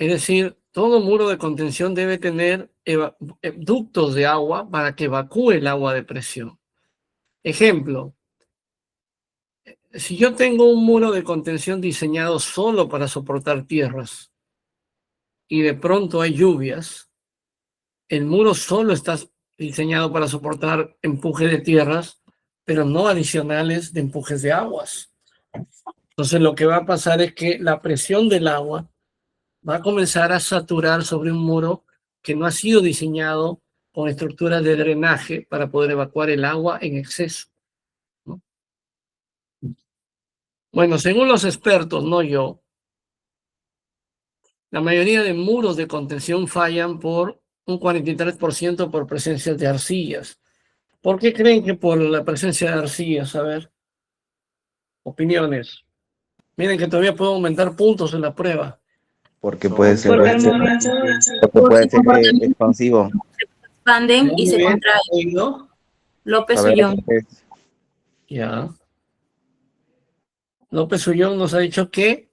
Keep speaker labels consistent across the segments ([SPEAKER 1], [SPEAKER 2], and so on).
[SPEAKER 1] Es decir, todo muro de contención debe tener ductos de agua para que evacúe el agua de presión. Ejemplo, si yo tengo un muro de contención diseñado solo para soportar tierras y de pronto hay lluvias, el muro solo está diseñado para soportar empuje de tierras, pero no adicionales de empujes de aguas. Entonces lo que va a pasar es que la presión del agua va a comenzar a saturar sobre un muro que no ha sido diseñado con estructuras de drenaje para poder evacuar el agua en exceso, ¿no? Bueno, según los expertos, no yo, la mayoría de muros de contención fallan por un 43% por presencia de arcillas. ¿Por qué creen que por la presencia de arcillas? A ver, opiniones. Miren que todavía puedo aumentar puntos en la prueba.
[SPEAKER 2] Porque puede ser,
[SPEAKER 3] Porque al momento
[SPEAKER 2] porque
[SPEAKER 3] por
[SPEAKER 2] puede
[SPEAKER 3] su
[SPEAKER 2] ser
[SPEAKER 3] comportamiento
[SPEAKER 2] expansivo.
[SPEAKER 3] expanden y
[SPEAKER 1] Muy
[SPEAKER 3] se
[SPEAKER 1] bien,
[SPEAKER 3] contraen.
[SPEAKER 1] oído.
[SPEAKER 3] López
[SPEAKER 2] A ver,
[SPEAKER 3] Ullón.
[SPEAKER 1] Ya. López Ullón nos ha dicho que,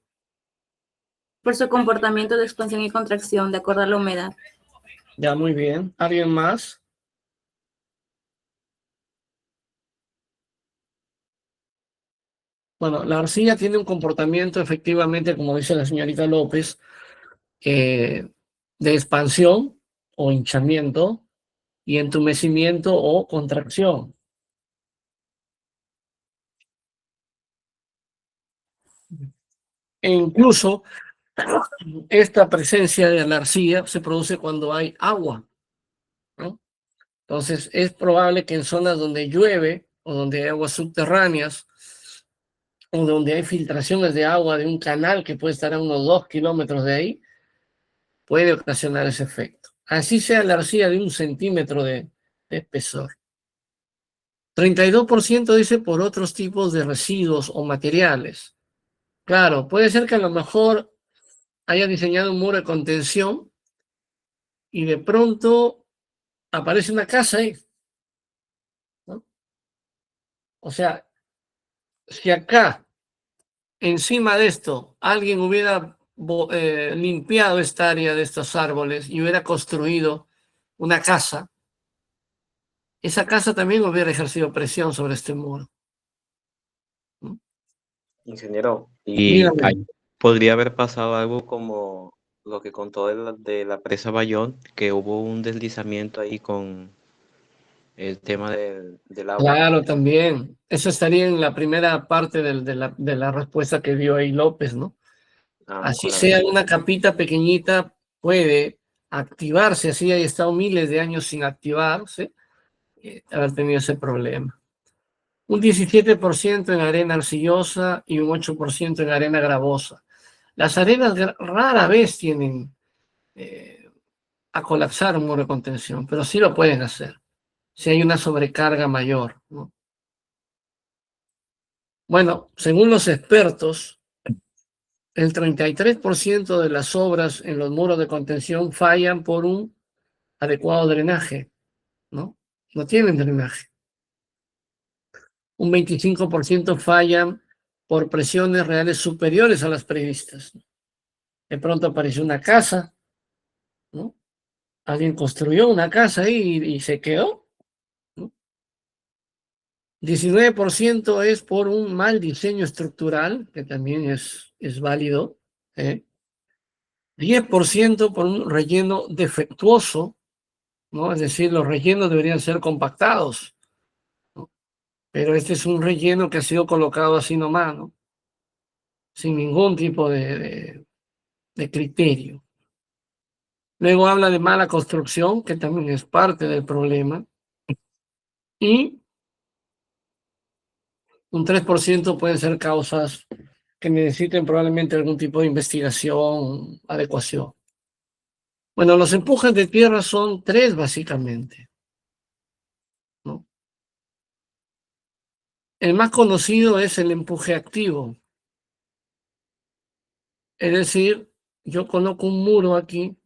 [SPEAKER 3] Por su comportamiento de expansión y contracción, de acuerdo a la humedad.
[SPEAKER 1] ya, muy bien. ¿Alguien más? Bueno, la arcilla tiene un comportamiento efectivamente, como dice la señorita López, de expansión o hinchamiento y entumecimiento o contracción. E incluso esta presencia de la arcilla se produce cuando hay agua, ¿no? Entonces es probable que en zonas donde llueve o donde hay aguas subterráneas o donde hay filtraciones de agua de un canal que puede estar a unos 2 kilómetros de ahí, puede ocasionar ese efecto. Así sea la arcilla de 1 centímetro de espesor. 32% dice por otros tipos de residuos o materiales. Claro, puede ser que a lo mejor haya diseñado un muro de contención y de pronto aparece una casa ahí, ¿no? O sea, si acá, encima de esto, alguien hubiera limpiado esta área de estos árboles y hubiera construido una casa, esa casa también hubiera ejercido presión sobre este muro, ¿no?
[SPEAKER 2] ingeniero, y
[SPEAKER 1] Dígame.
[SPEAKER 2] ahí podría haber pasado algo como lo que contó de la presa Bayón, que hubo un deslizamiento ahí con el tema del agua.
[SPEAKER 1] Claro, también. Eso estaría en la primera parte de la respuesta que dio ahí López, ¿no?
[SPEAKER 2] Ah,
[SPEAKER 1] Así
[SPEAKER 2] con la
[SPEAKER 1] sea una capita pequeñita, puede activarse, así haya estado miles de años sin activarse, haber tenido ese problema. Un 17% en arena arcillosa y un 8% en arena gravosa. Las arenas rara vez tienen a colapsar un muro de contención, pero sí lo pueden hacer si hay una sobrecarga mayor, ¿no? Bueno, según los expertos, el 33% de las obras en los muros de contención fallan por un adecuado drenaje, ¿no? No tienen drenaje. Un 25% fallan por presiones reales superiores a las previstas. De pronto apareció una casa, ¿no? Alguien construyó una casa ahí y se quedó, ¿no? 19% es por un mal diseño estructural, que también es válido, ¿eh? 10% por un relleno defectuoso, ¿no? Es decir, los rellenos deberían ser compactados, ¿no? Pero este es un relleno que ha sido colocado así nomás, ¿no? Sin ningún tipo de criterio. Luego habla de mala construcción, que también es parte del problema, y un 3% pueden ser causas que necesiten probablemente algún tipo de investigación, adecuación. Bueno, los empujes de tierra son tres básicamente, ¿no? El más conocido es el empuje activo. Es decir, yo coloco un muro aquí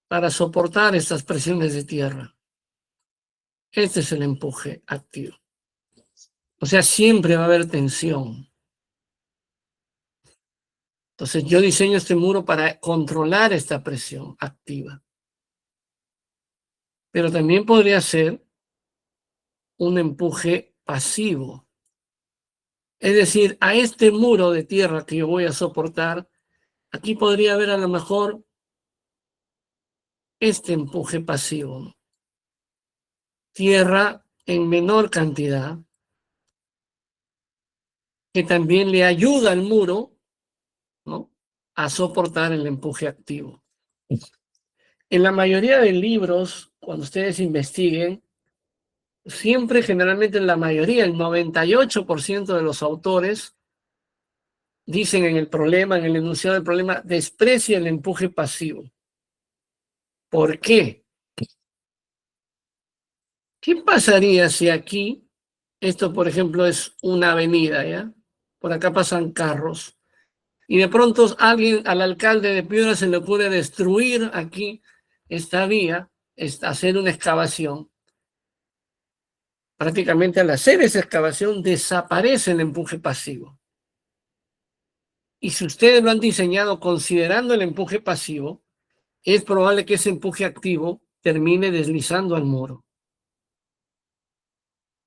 [SPEAKER 1] para soportar estas presiones de tierra. Este es el empuje activo. O sea, siempre va a haber tensión. Entonces yo diseño este muro para controlar esta presión activa. Pero también podría ser un empuje pasivo. Es decir, a este muro de tierra que yo voy a soportar, aquí podría haber a lo mejor este empuje pasivo. Tierra en menor cantidad, que también le ayuda al muro, ¿no?, a soportar el empuje activo. En la mayoría de libros, cuando ustedes investiguen, siempre, generalmente en la mayoría, el 98% de los autores dicen en el problema, en el enunciado del problema, desprecia el empuje pasivo. ¿Por qué? ¿Qué pasaría si aquí, esto por ejemplo es una avenida, ¿ya? Por acá pasan carros, y de pronto al alcalde de Piura se le ocurre destruir aquí esta vía, hacer una excavación? Prácticamente al hacer esa excavación desaparece el empuje pasivo. Y si ustedes lo han diseñado considerando el empuje pasivo, es probable que ese empuje activo termine deslizando al muro.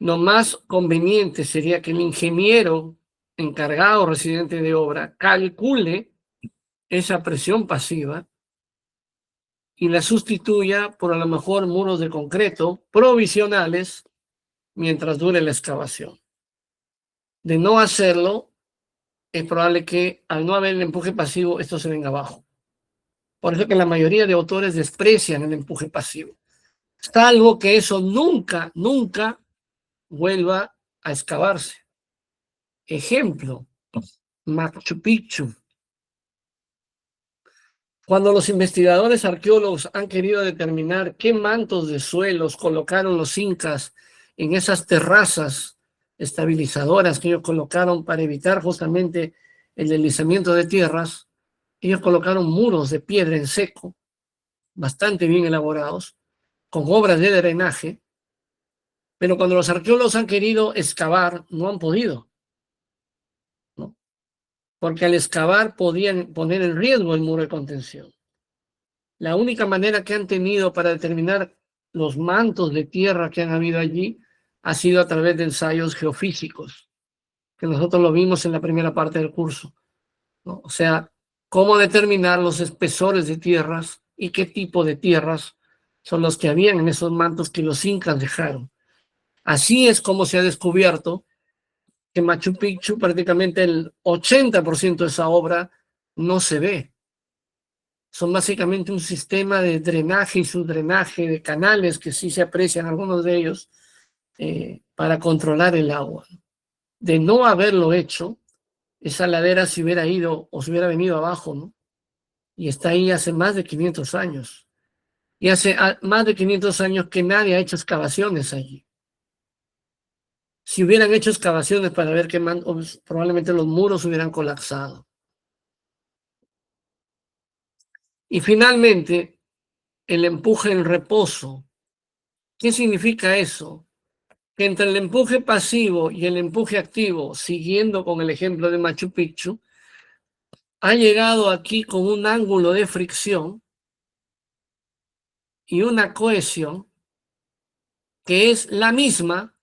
[SPEAKER 1] Lo más conveniente sería que el ingeniero encargado residente de obra calcule esa presión pasiva y la sustituya por a lo mejor muros de concreto provisionales mientras dure la excavación. De no hacerlo, es probable que al no haber el empuje pasivo, esto se venga abajo. Por eso que la mayoría de autores desprecian el empuje pasivo. Salvo que eso nunca vuelva a excavarse. Ejemplo, Machu Picchu. Cuando los investigadores arqueólogos han querido determinar qué mantos de suelos colocaron los incas en esas terrazas estabilizadoras que ellos colocaron para evitar justamente el deslizamiento de tierras, ellos colocaron muros de piedra en seco, bastante bien elaborados, con obras de drenaje, pero cuando los arqueólogos han querido excavar, no han podido, ¿no? Porque al excavar podían poner en riesgo el muro de contención. La única manera que han tenido para determinar los mantos de tierra que han habido allí ha sido a través de ensayos geofísicos, que nosotros lo vimos en la primera parte del curso, ¿no? O sea, cómo determinar los espesores de tierras y qué tipo de tierras son los que habían en esos mantos que los incas dejaron. Así es como se ha descubierto que Machu Picchu, prácticamente el 80% de esa obra no se ve. Son básicamente un sistema de drenaje y subdrenaje de canales, que sí se aprecian algunos de ellos, para controlar el agua. De no haberlo hecho, esa ladera se hubiera ido o se hubiera venido abajo, ¿no? Y está ahí hace más de 500 años. Y hace más de 500 años que nadie ha hecho excavaciones allí. Si hubieran hecho excavaciones para ver qué probablemente los muros hubieran colapsado. Y finalmente, el empuje en reposo. ¿Qué significa eso? Que entre el empuje pasivo y el empuje activo, siguiendo con el ejemplo de Machu Picchu, ha llegado aquí con un ángulo de fricción y una cohesión que es la misma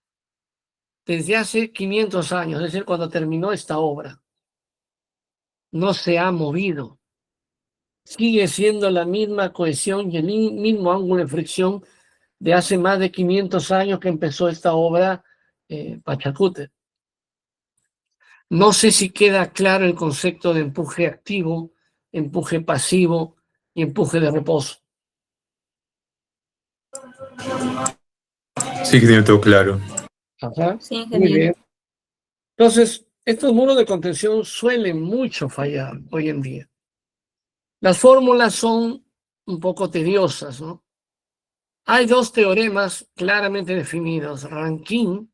[SPEAKER 1] desde hace 500 años, es decir, cuando terminó esta obra. No se ha movido. Sigue siendo la misma cohesión y el mismo ángulo de fricción de hace más de 500 años que empezó esta obra, Pachacútec. No sé si queda claro el concepto de empuje activo, empuje pasivo y empuje de reposo.
[SPEAKER 4] Sí, que tiene todo claro.
[SPEAKER 1] Ajá.
[SPEAKER 3] Sí,
[SPEAKER 1] Muy
[SPEAKER 3] ingeniero.
[SPEAKER 1] bien. Entonces, estos muros de contención suelen mucho fallar hoy en día. Las fórmulas son un poco tediosas, ¿no? Hay dos teoremas claramente definidos. Rankine,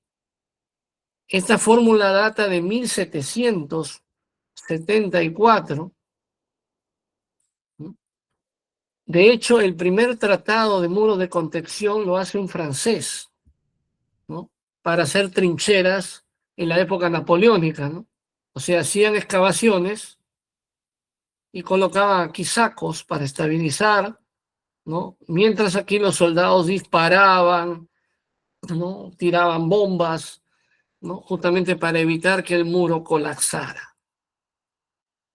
[SPEAKER 1] esta fórmula data de 1774. De hecho, el primer tratado de muros de contención lo hace un francés, ¿no?, para hacer trincheras en la época napoleónica, ¿no? O sea, hacían excavaciones y colocaban aquí sacos para estabilizar, ¿no? Mientras aquí los soldados disparaban, ¿no? Tiraban bombas, ¿no? Justamente para evitar que el muro colapsara,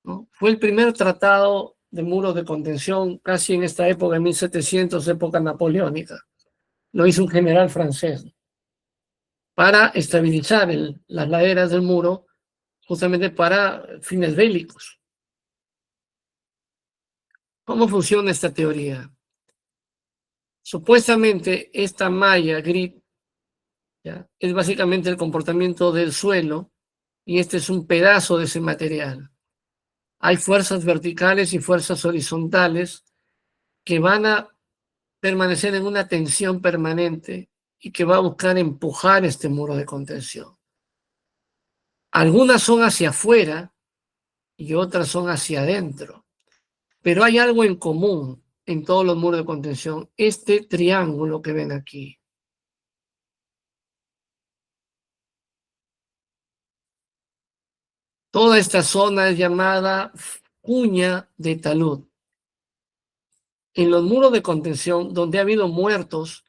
[SPEAKER 1] ¿no? Fue el primer tratado de muros de contención casi en esta época, en 1700, época napoleónica. Lo hizo un general francés, ¿no? Para estabilizar las laderas del muro, justamente para fines bélicos. ¿Cómo funciona esta teoría? Supuestamente esta malla grid, ¿ya?, es básicamente el comportamiento del suelo y este es un pedazo de ese material. Hay fuerzas verticales y fuerzas horizontales que van a permanecer en una tensión permanente y que va a buscar empujar este muro de contención. Algunas son hacia afuera y otras son hacia adentro, pero hay algo en común en todos los muros de contención: este triángulo que ven aquí. Toda esta zona es llamada cuña de talud. En los muros de contención, donde ha habido muertos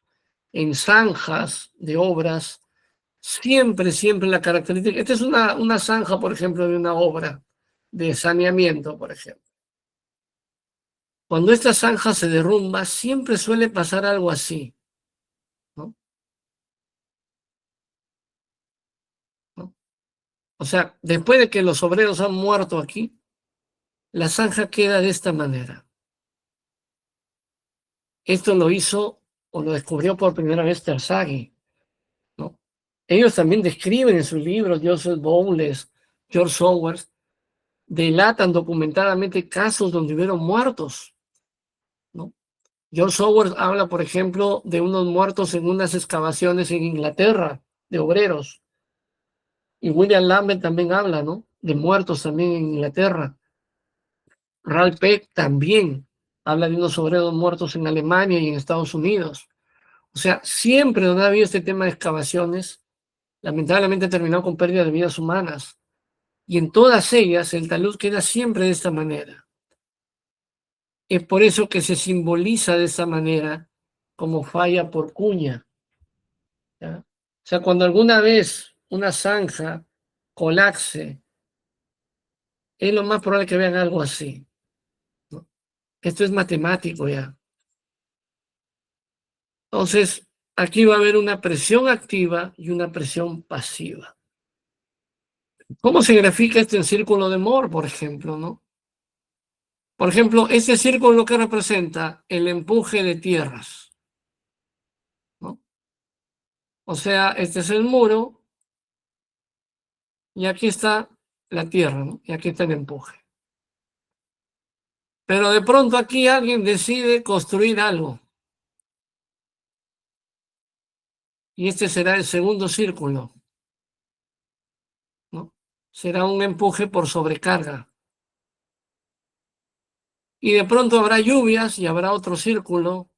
[SPEAKER 1] en zanjas de obras, siempre la característica, esta es una zanja, por ejemplo, de una obra de saneamiento, por ejemplo. Cuando esta zanja se derrumba, siempre suele pasar algo así, ¿no? ¿No? O sea, después de que los obreros han muerto aquí, la zanja queda de esta manera. Esto lo hizo o lo descubrió por primera vez Terzaghi, ¿no? Ellos también describen en sus libros, Joseph Bowles, George Sowers, delatan documentadamente casos donde hubieron muertos, ¿no? George Sowers habla, por ejemplo, de unos muertos en unas excavaciones en Inglaterra, de obreros. Y William Lambert también habla, ¿no?, de muertos también en Inglaterra. Ralph Peck también habla de unos obreros muertos en Alemania y en Estados Unidos. O sea, siempre donde ha habido este tema de excavaciones, lamentablemente ha terminado con pérdida de vidas humanas. Y en todas ellas el talud queda siempre de esta manera. Es por eso que se simboliza de esa manera como falla por cuña, ¿ya? O sea, cuando alguna vez una zanja colapse, es lo más probable que vean algo así, ¿no? Esto es matemático ya. Entonces, aquí va a haber una presión activa y una presión pasiva. ¿Cómo se grafica esto en círculo de Moore, por ejemplo, no? Por ejemplo, este círculo lo que representa el empuje de tierras, ¿no? O sea, este es el muro y aquí está la tierra, ¿no? Y aquí está el empuje. Pero de pronto aquí alguien decide construir algo. Y este será el segundo círculo, ¿no? Será un empuje por sobrecarga. Y de pronto habrá lluvias y habrá otro círculo,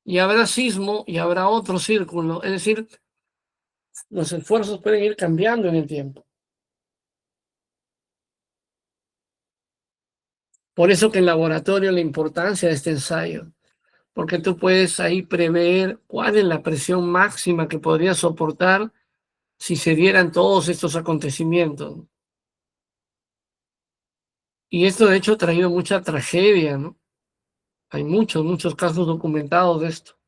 [SPEAKER 1] y habrá sismo y habrá otro círculo. Es decir, los esfuerzos pueden ir cambiando en el tiempo. Por eso que en laboratorio la importancia de este ensayo, porque tú puedes ahí prever cuál es la presión máxima que podría soportar si se dieran todos estos acontecimientos. Y esto de hecho ha traído mucha tragedia, ¿no? Hay muchos casos documentados de esto.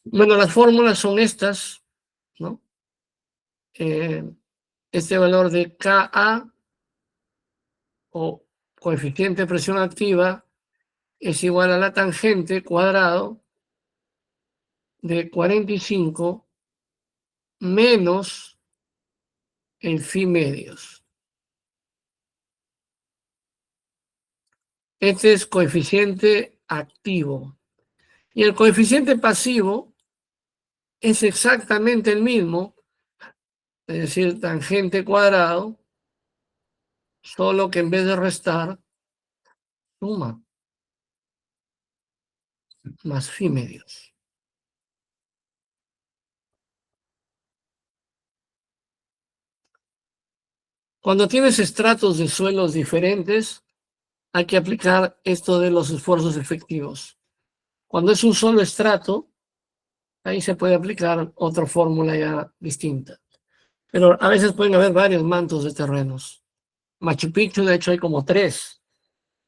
[SPEAKER 1] Bueno, las fórmulas son estas, ¿no? Este valor de Ka o coeficiente de presión activa es igual a la tangente cuadrado de 45 menos el phi medios. Este es coeficiente activo. Y el coeficiente pasivo es exactamente el mismo, es decir, tangente cuadrado, solo que en vez de restar, suma, más phi medios. Cuando tienes estratos de suelos diferentes, hay que aplicar esto de los esfuerzos efectivos. Cuando es un solo estrato, ahí se puede aplicar otra fórmula ya distinta. Pero a veces pueden haber varios mantos de terrenos. Machu Picchu, de hecho, hay como 3,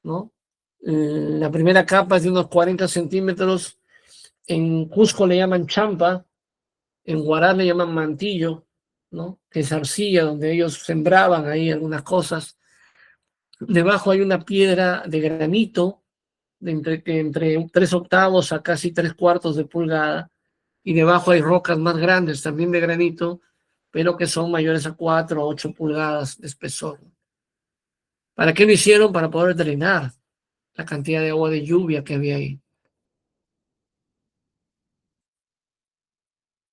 [SPEAKER 1] ¿no? La primera capa es de unos 40 centímetros. En Cusco le llaman champa, en Huaraz le llaman mantillo, ¿no? Que es arcilla, donde ellos sembraban ahí algunas cosas. Debajo hay una piedra de granito, de entre 3 octavos a casi 3/4 de pulgada, y debajo hay rocas más grandes, también de granito, pero que son mayores a 4 o 8 pulgadas de espesor. ¿Para qué lo hicieron? Para poder drenar la cantidad de agua de lluvia que había ahí.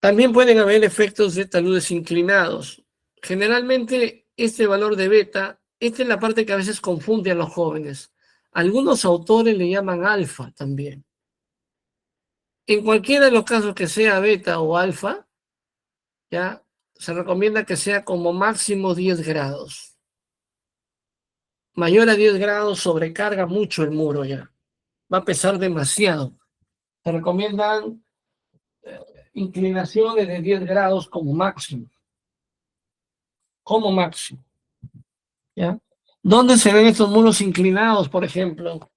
[SPEAKER 1] También pueden haber efectos de taludes inclinados. Generalmente, este valor de beta, esta es la parte que a veces confunde a los jóvenes. Algunos autores le llaman alfa también. En cualquiera de los casos que sea beta o alfa, ya se recomienda que sea como máximo 10 grados. Mayor a 10 grados sobrecarga mucho el muro ya. Va a pesar demasiado. Se recomiendan inclinaciones de 10 grados como máximo. Como máximo. ¿Ya? ¿Dónde se ven estos muros inclinados, por ejemplo?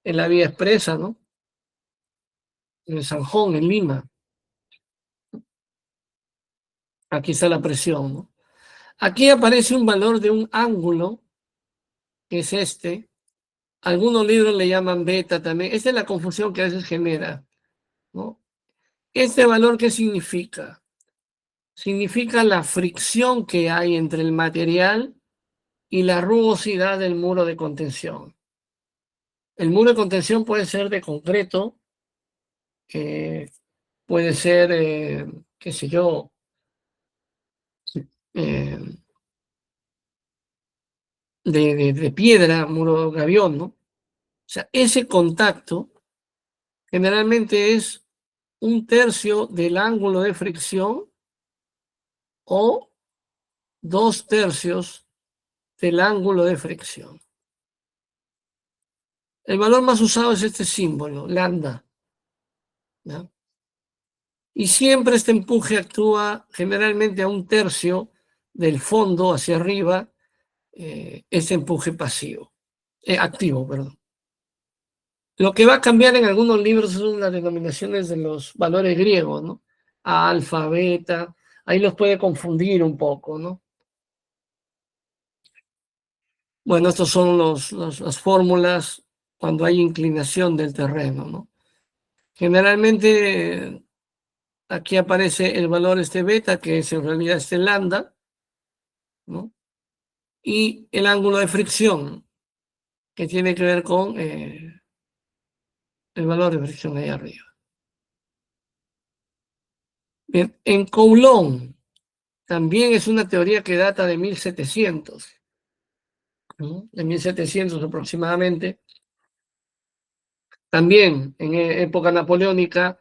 [SPEAKER 1] En la vía expresa, ¿no? En el Sanjón, en Lima. Aquí está la presión, ¿no? Aquí aparece un valor de un ángulo, que es este. Algunos libros le llaman beta también. Esta es la confusión que a veces genera, ¿no? ¿Este valor qué significa? Significa la fricción que hay entre el material y la rugosidad del muro de contención. El muro de contención puede ser de concreto, puede ser, qué sé yo, de piedra, muro gavión, ¿no? O sea, ese contacto generalmente es 1/3 del ángulo de fricción o 2/3 del ángulo de fricción. El valor más usado es este símbolo, lambda, ¿no? Y siempre este empuje actúa generalmente a 1/3 del fondo hacia arriba, ese empuje activo, perdón. Lo que va a cambiar en algunos libros son las denominaciones de los valores griegos, ¿no? Alfa, beta, ahí los puede confundir un poco, ¿no? Bueno, estos son las fórmulas cuando hay inclinación del terreno, ¿no? Generalmente aquí aparece el valor beta, que es en realidad lambda, ¿no? Y el ángulo de fricción, que tiene que ver con el valor de fricción ahí arriba. Bien, en Coulomb también es una teoría que data de 1700, ¿no? De 1700 aproximadamente. También en época napoleónica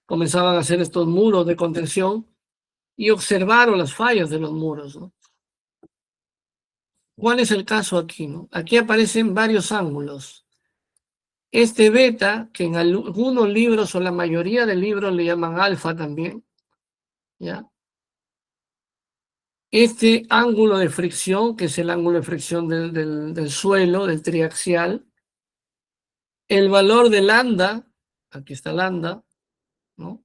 [SPEAKER 1] comenzaban a hacer estos muros de contención y observaron las fallas de los muros, ¿no? ¿Cuál es el caso aquí, no? Aquí aparecen varios ángulos. Este beta, que en algunos libros o la mayoría de libros le llaman alfa también, ¿ya? Este ángulo de fricción, que es el ángulo de fricción del suelo, del triaxial, el valor de lambda, aquí está lambda, ¿no?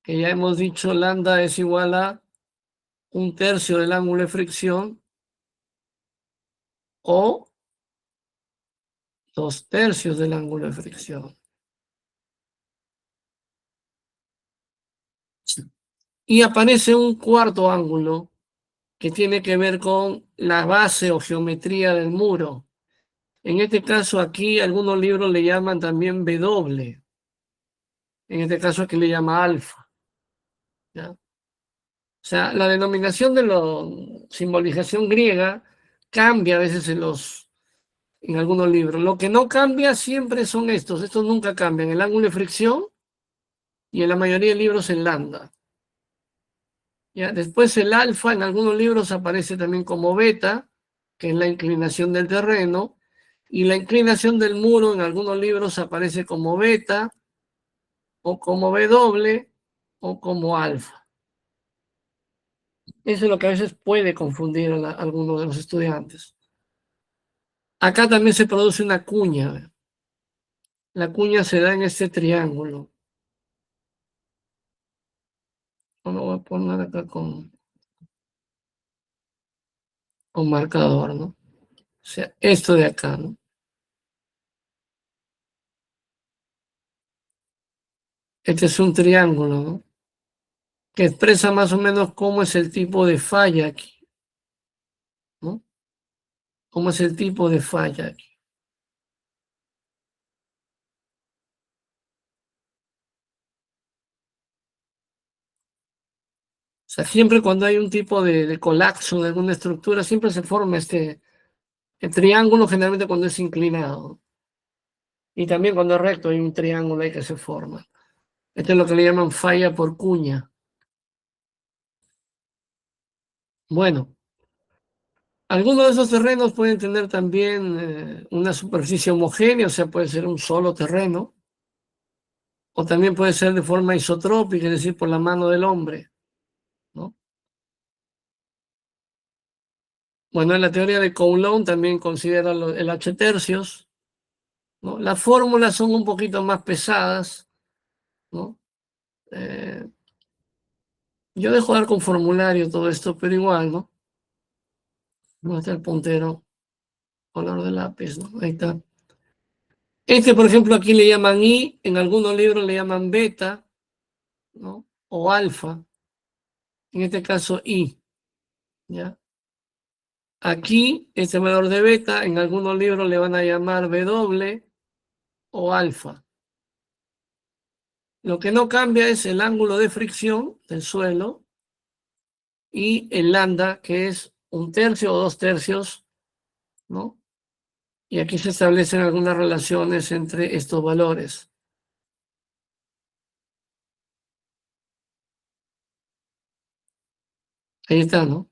[SPEAKER 1] Que ya hemos dicho, lambda es igual a 1/3 del ángulo de fricción o 2/3 del ángulo de fricción. Y aparece un cuarto ángulo que tiene que ver con la base o geometría del muro. En este caso aquí algunos libros le llaman también W. En este caso aquí le llama alfa, ¿ya? O sea, la denominación de la simbolización griega cambia a veces en algunos libros. Lo que no cambia siempre son estos nunca cambian, el ángulo de fricción y en la mayoría de libros el lambda. ¿Ya? Después el alfa en algunos libros aparece también como beta que es la inclinación del terreno, y la inclinación del muro en algunos libros aparece como beta, o como W, o como alfa. Eso es lo que a veces puede confundir a algunos de los estudiantes. Acá también se produce una cuña. La cuña se da en este triángulo. Lo voy a poner acá con marcador, ¿no? O sea, esto de acá, ¿no? Este es un triángulo, ¿no? Que expresa más o menos cómo es el tipo de falla aquí, ¿no? Cómo es el tipo de falla aquí. O sea, siempre cuando hay un tipo de colapso de alguna estructura, siempre se forma el triángulo, generalmente cuando es inclinado. Y también cuando es recto hay un triángulo ahí que se forma. Esto es lo que le llaman falla por cuña. Bueno, algunos de esos terrenos pueden tener también una superficie homogénea, o sea, puede ser un solo terreno, o también puede ser de forma isotrópica, es decir, por la mano del hombre, ¿no? Bueno, en la teoría de Coulomb también considera el H tercios, ¿no? Las fórmulas son un poquito más pesadas, ¿no? Yo dejo dar con formulario todo esto, pero igual, ¿no? No está el puntero, color de lápiz, ¿no? Ahí está. Este, por ejemplo, aquí le llaman I, en algunos libros le llaman beta, ¿no? O alfa, en este caso I, ¿ya? Aquí, este valor de beta, en algunos libros le van a llamar W o alfa. Lo que no cambia es el ángulo de fricción del suelo y el lambda, que es 1/3 o 2/3, ¿no? Y aquí se establecen algunas relaciones entre estos valores. Ahí está, ¿no?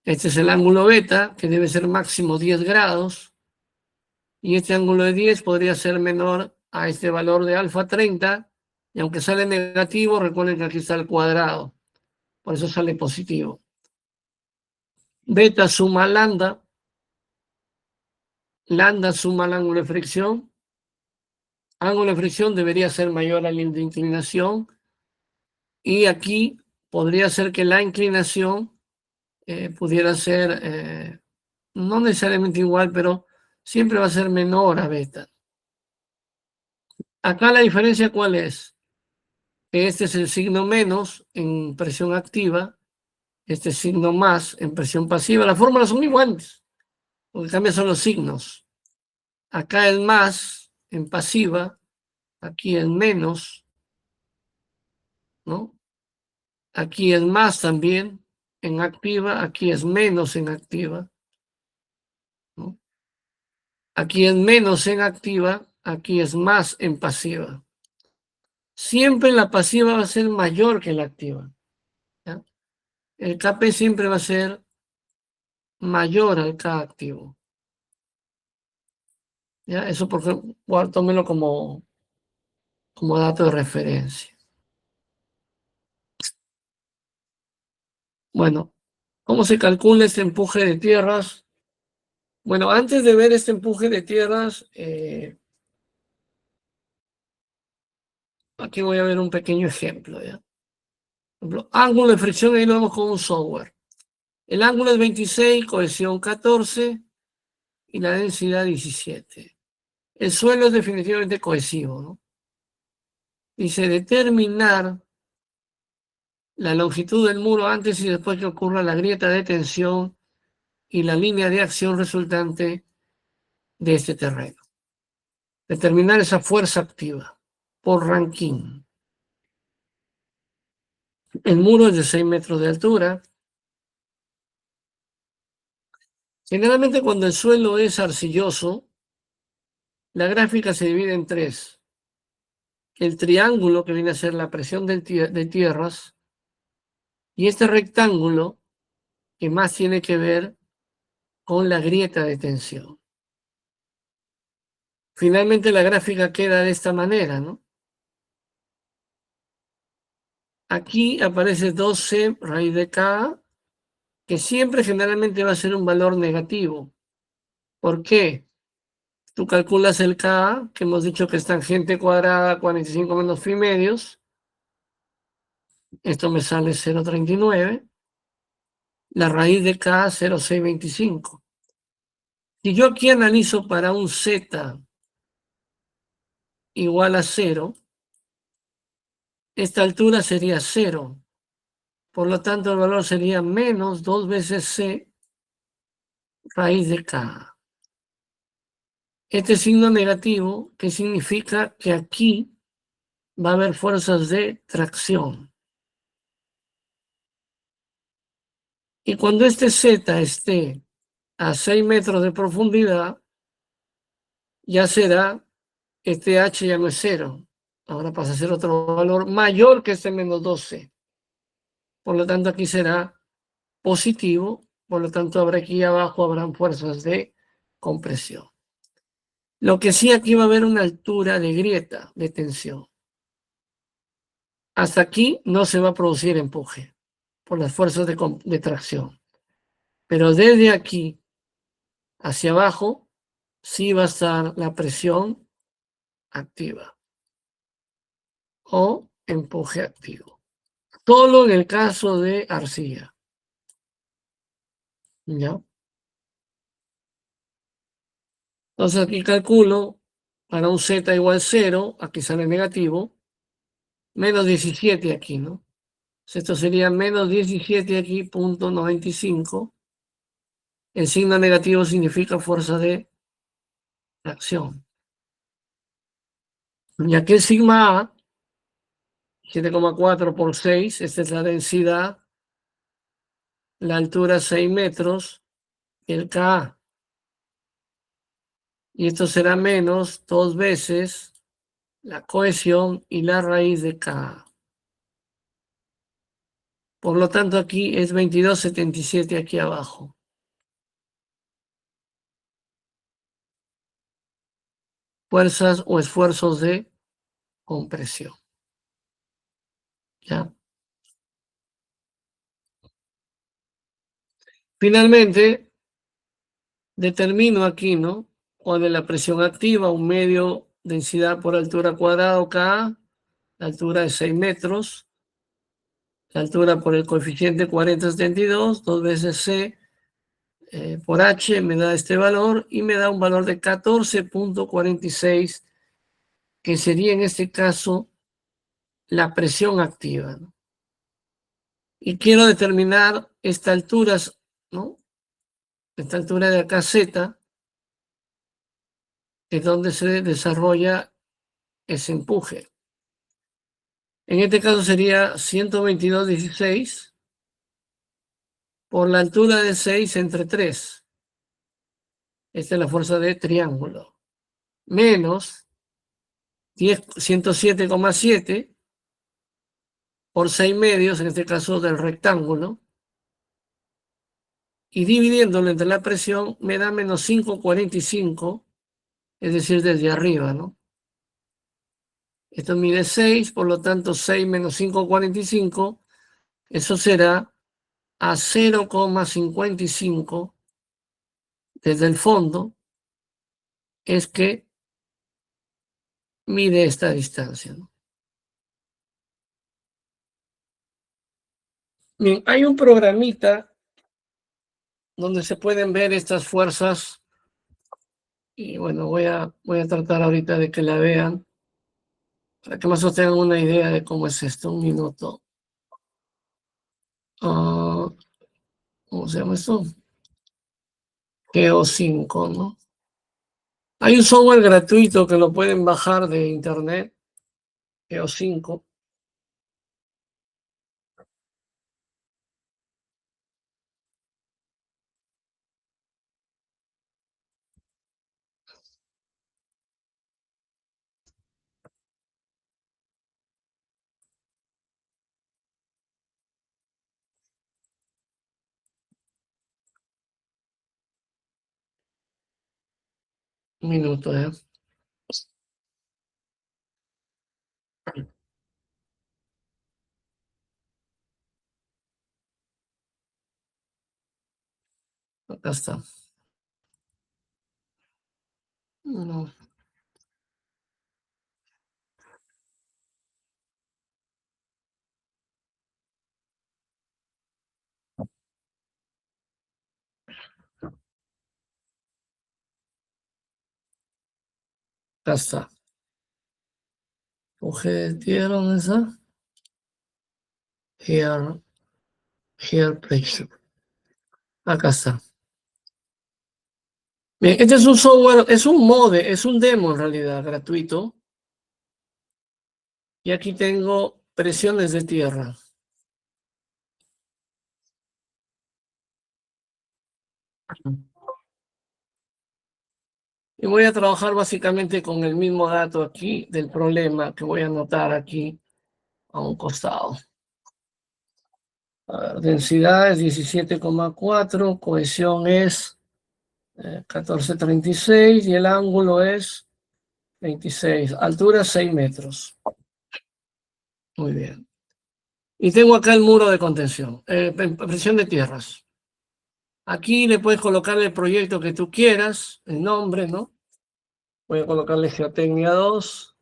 [SPEAKER 1] Este es el ángulo beta, que debe ser máximo 10 grados. Y este ángulo de 10 podría ser menor a este valor de alfa 30. Y aunque sale negativo, recuerden que aquí está el cuadrado. Por eso sale positivo. Beta suma lambda. Lambda suma el ángulo de fricción. Ángulo de fricción debería ser mayor al de inclinación. Y aquí podría ser que la inclinación pudiera ser no necesariamente igual, pero siempre va a ser menor a beta. Acá la diferencia, ¿cuál es? Este es el signo menos en presión activa, este es signo más en presión pasiva. Las fórmulas son iguales, lo que cambia son los signos. Acá el más en pasiva, aquí el menos, ¿no? Aquí el más también en activa, aquí es menos en activa, ¿no? Aquí es menos en activa, aquí es más en pasiva. Siempre la pasiva va a ser mayor que la activa, ¿ya? El Kp siempre va a ser mayor al K activo. ¿Ya? Eso porque tómelo como dato de referencia. Bueno, ¿cómo se calcula este empuje de tierras? Bueno, antes de ver este empuje de tierras, aquí voy a ver un pequeño ejemplo, ¿ya? Por ejemplo, ángulo de fricción, ahí lo vemos con un software. El ángulo es 26, cohesión 14 y la densidad 17. El suelo es definitivamente cohesivo, ¿no? Dice determinar la longitud del muro antes y después que ocurra la grieta de tensión y la línea de acción resultante de este terreno. Determinar esa fuerza activa por Rankine. El muro es de 6 metros de altura. Generalmente cuando el suelo es arcilloso, la gráfica se divide en 3. El triángulo, que viene a ser la presión de tierras, y este rectángulo, que más tiene que ver con la grieta de tensión. Finalmente la gráfica queda de esta manera, ¿no? Aquí aparece 12 raíz de K, que siempre generalmente va a ser un valor negativo. ¿Por qué? Tú calculas el K, que hemos dicho que es tangente cuadrada 45 menos phi medios. Esto me sale 0,39. La raíz de K, 0,625. Si yo aquí analizo para un Z igual a 0, esta altura sería 0. Por lo tanto, el valor sería menos 2 veces C raíz de K. Este signo negativo, que significa que aquí va a haber fuerzas de tracción. Y cuando este Z esté a 6 metros de profundidad, ya será, este H ya no es 0. Ahora pasa a ser otro valor mayor que este menos 12. Por lo tanto, aquí será positivo. Por lo tanto, aquí abajo habrán fuerzas de compresión. Lo que sí, aquí va a haber una altura de grieta, de tensión. Hasta aquí no se va a producir empuje por las fuerzas de tracción. Pero desde aquí hacia abajo sí va a estar la presión activa o empuje activo. Solo en el caso de arcilla. ¿Ya? Entonces aquí calculo para un Z igual 0, aquí sale negativo, menos 17 aquí, ¿no? Esto sería menos 17 aquí, punto 95. El signo negativo significa fuerza de tracción. Y aquí el sigma A, 7,4 por 6, esta es la densidad, la altura 6 metros, el Ka. Y esto será menos 2 veces la cohesión y la raíz de Ka. Por lo tanto, aquí es 22,77 aquí abajo. Fuerzas o esfuerzos de compresión. ¿Ya? Finalmente, determino aquí, ¿no? Cuál es la presión activa, un medio densidad por altura cuadrada, Ka, la altura es 6 metros, la altura por el coeficiente 40,72, 2 veces C por H me da este valor y me da un valor de 14,46, que sería en este caso la presión activa, ¿no? Y quiero determinar esta altura, ¿no? Esta altura de acá Z, es donde se desarrolla ese empuje. En este caso sería 122,16 por la altura de 6 entre 3. Esta es la fuerza de triángulo. Menos 107,7 por 6 medios, en este caso del rectángulo. Y dividiéndolo entre la presión me da menos 5,45, es decir, desde arriba, ¿no? Esto mide 6, por lo tanto 6 menos 5,45, eso será a 0,55 desde el fondo, es que mide esta distancia, ¿no? Bien, hay un programita donde se pueden ver estas fuerzas y bueno, voy a tratar ahorita de que la vean para que más o menos tengan una idea de cómo es esto. Un minuto. ¿Cómo se llama esto? Geo5, ¿no? Hay un software gratuito que lo pueden bajar de internet, Geo5. Un minuto, ¿eh? Acá está. No, acá está. Coge tierra, ¿dónde está? Here pressure. Acá está. Bien, este es un software, es un mode, es un demo en realidad, gratuito. Y aquí tengo presiones de tierra. Y voy a trabajar básicamente con el mismo dato aquí del problema que voy a anotar aquí a un costado. A ver, densidad es 17,4, cohesión es 14,36 y el ángulo es 26, altura 6 metros. Muy bien. Y tengo acá el muro de contención, presión de tierras. Aquí le puedes colocar el proyecto que tú quieras, el nombre, ¿no? Voy a colocarle Geotecnia 2.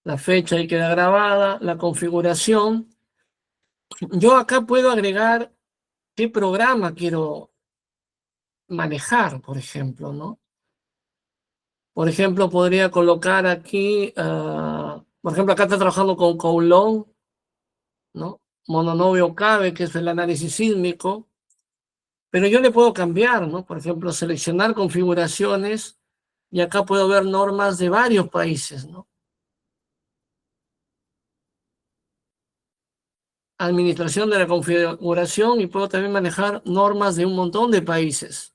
[SPEAKER 1] La fecha ahí queda grabada, la configuración. Yo acá puedo agregar qué programa quiero manejar, por ejemplo, ¿no? Por ejemplo, podría colocar aquí, por ejemplo, acá está trabajando con Kowloon, ¿no? Mononovio Cabe, que es el análisis sísmico, pero yo le puedo cambiar, ¿no? Por ejemplo, seleccionar configuraciones y acá puedo ver normas de varios países, ¿no? Administración de la configuración y puedo también manejar normas de un montón de países,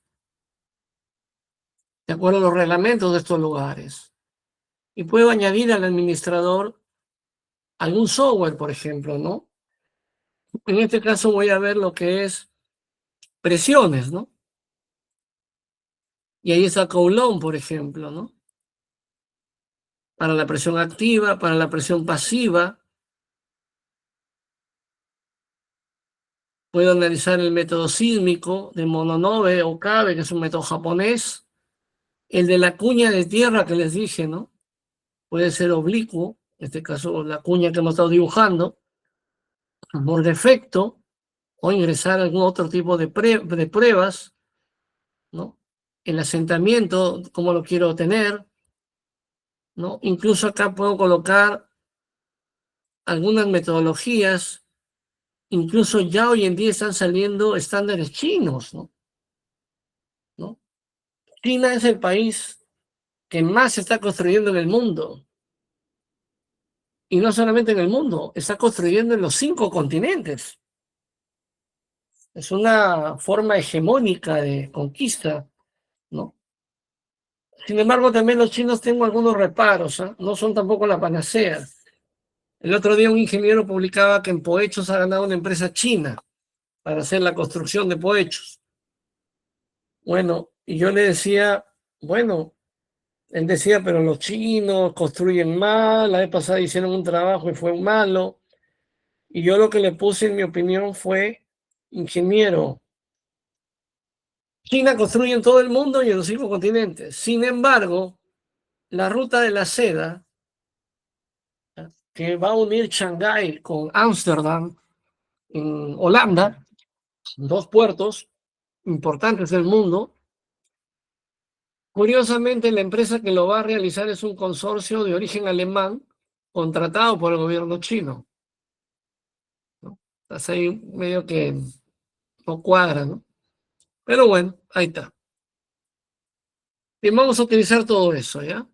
[SPEAKER 1] de acuerdo a los reglamentos de estos lugares. Y puedo añadir al administrador algún software, por ejemplo, ¿no? En este caso voy a ver lo que es presiones, ¿no? Y ahí está Kowloon, por ejemplo, ¿no? Para la presión activa, para la presión pasiva. Puedo analizar el método sísmico de Mononove o Cabe, que es un método japonés. El de la cuña de tierra que les dije, ¿no? Puede ser oblicuo, en este caso la cuña que hemos estado dibujando, por defecto, o ingresar algún otro tipo de pruebas, ¿no? El asentamiento, cómo lo quiero tener, ¿no? Incluso acá puedo colocar algunas metodologías, incluso ya hoy en día están saliendo estándares chinos, ¿no? China es el país que más se está construyendo en el mundo. Y no solamente en el mundo, está construyendo en los 5 continentes. Es una forma hegemónica de conquista, ¿no? Sin embargo, también los chinos tengo algunos reparos, ¿eh? No son tampoco la panacea. El otro día un ingeniero publicaba que en Poechos ha ganado una empresa china para hacer la construcción de Poechos. Bueno, y yo le decía, bueno, él decía, pero los chinos construyen mal, la vez pasada hicieron un trabajo y fue malo. Y yo lo que le puse en mi opinión fue, ingeniero, China construye en todo el mundo y en los 5 continentes. Sin embargo, la ruta de la seda, que va a unir Shanghái con Ámsterdam, en Holanda, 2 puertos importantes del mundo. Curiosamente, la empresa que lo va a realizar es un consorcio de origen alemán contratado por el gobierno chino, ¿no? Entonces ahí medio que no cuadra, ¿no? Pero bueno, ahí está. Bien, vamos a utilizar todo eso, ¿ya?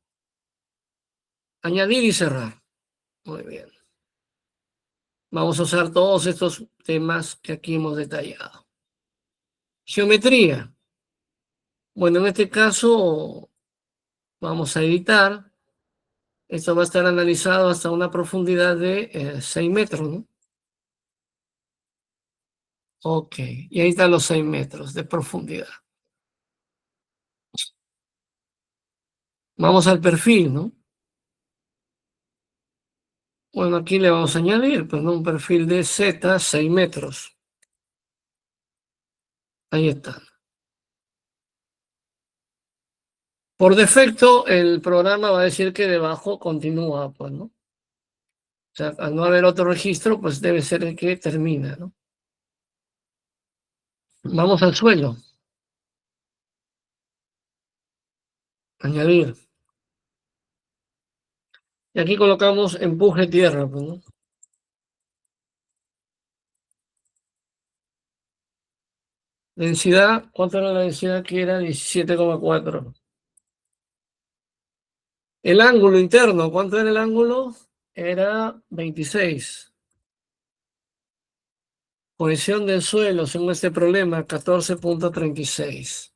[SPEAKER 1] Añadir y cerrar. Muy bien. Vamos a usar todos estos temas que aquí hemos detallado. Geometría. Bueno, en este caso vamos a editar. Esto va a estar analizado hasta una profundidad de 6 metros, ¿no? Ok, y ahí están los 6 metros de profundidad. Vamos al perfil, ¿no? Bueno, aquí le vamos a añadir, pues, ¿no? Un perfil de Z, 6 metros. Ahí está. Por defecto, el programa va a decir que debajo continúa, pues, ¿no? O sea, al no haber otro registro, pues debe ser el que termina, ¿no? Vamos al suelo. Añadir. Y aquí colocamos empuje tierra, pues, ¿no? Densidad, ¿cuánto era la densidad? Aquí era 17,4. El ángulo interno, ¿cuánto era el ángulo? Era 26. Cohesión del suelo, según este problema, 14,36.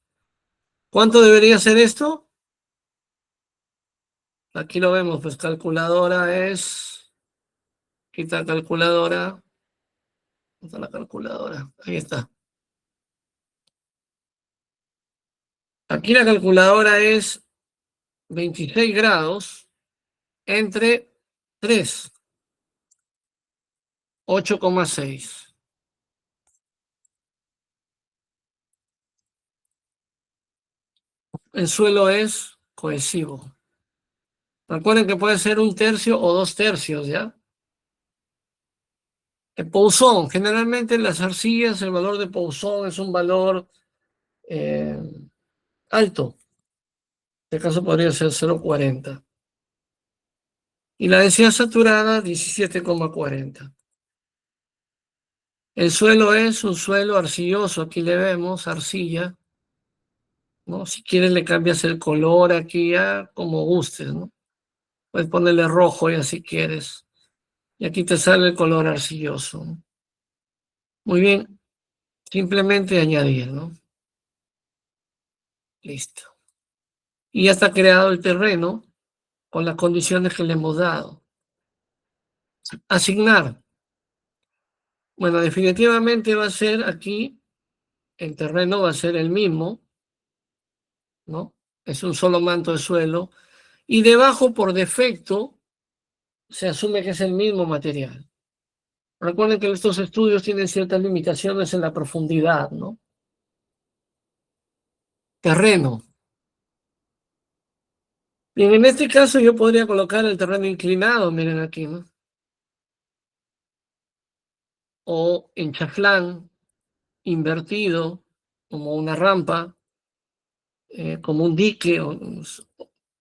[SPEAKER 1] ¿Cuánto debería ser esto? Aquí lo vemos, pues calculadora es... Quita calculadora. ¿Dónde está la calculadora? Ahí está. Aquí la calculadora es 26 grados entre 3, 8,6. El suelo es cohesivo. Recuerden que puede ser 1/3 o 2/3, ¿ya? El Poisson, generalmente en las arcillas el valor de Poisson es un valor alto. En este caso podría ser 0,40. Y la densidad saturada, 17,40. El suelo es un suelo arcilloso. Aquí le vemos arcilla, ¿no? Si quieres le cambias el color aquí ya como gustes, ¿no? Puedes ponerle rojo ya si quieres. Y aquí te sale el color arcilloso, ¿no? Muy bien. Simplemente añadir, ¿no? Listo. Y ya está creado el terreno con las condiciones que le hemos dado. Asignar. Bueno, definitivamente va a ser aquí, el terreno va a ser el mismo, ¿no? Es un solo manto de suelo. Y debajo, por defecto, se asume que es el mismo material. Recuerden que estos estudios tienen ciertas limitaciones en la profundidad, ¿no? Terreno. Bien, en este caso yo podría colocar el terreno inclinado, miren aquí, ¿no? O en chaflán, invertido, como una rampa, como un dique o un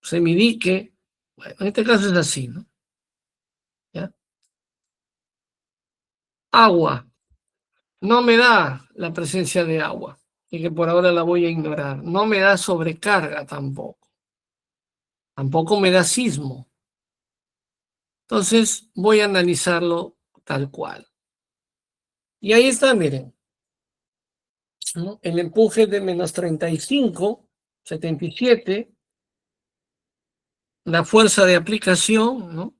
[SPEAKER 1] semidique. Bueno, en este caso es así, ¿no? ¿Ya? Agua. No me da la presencia de agua, y que por ahora la voy a ignorar. No me da sobrecarga tampoco. Tampoco me da sismo. Entonces voy a analizarlo tal cual. Y ahí está, miren, ¿no? El empuje de menos 35, 77, la fuerza de aplicación, ¿no?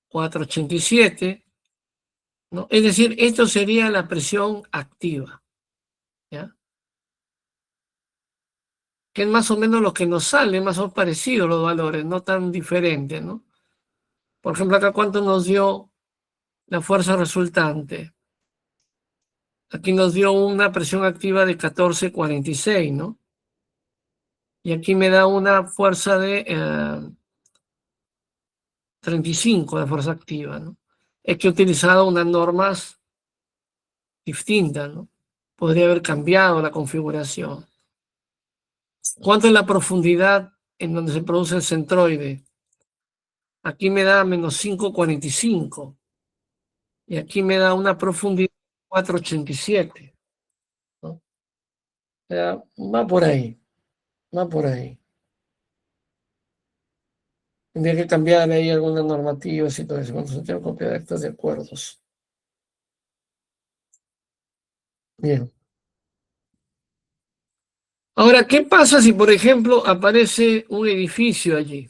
[SPEAKER 1] 487, ¿no? Es decir, esto sería la presión activa, ¿ya? Que es más o menos lo que nos sale, más o menos parecido los valores, no tan diferentes, ¿no? Por ejemplo, acá cuánto nos dio la fuerza resultante. Aquí nos dio una presión activa de 14,46, ¿no? Y aquí me da una fuerza de 35 de fuerza activa, ¿no? Es que he utilizado unas normas distintas, ¿no? Podría haber cambiado la configuración. ¿Cuánto es la profundidad en donde se produce el centroide? Aquí me da menos 5,45. Y aquí me da una profundidad de 4,87, ¿no? O sea, va por ahí, va por ahí. Tendría que cambiar ahí algunas normativas y todo eso. Cuando se tenga copia de actas de acuerdos. Bien. Ahora, ¿qué pasa si, por ejemplo, aparece un edificio allí?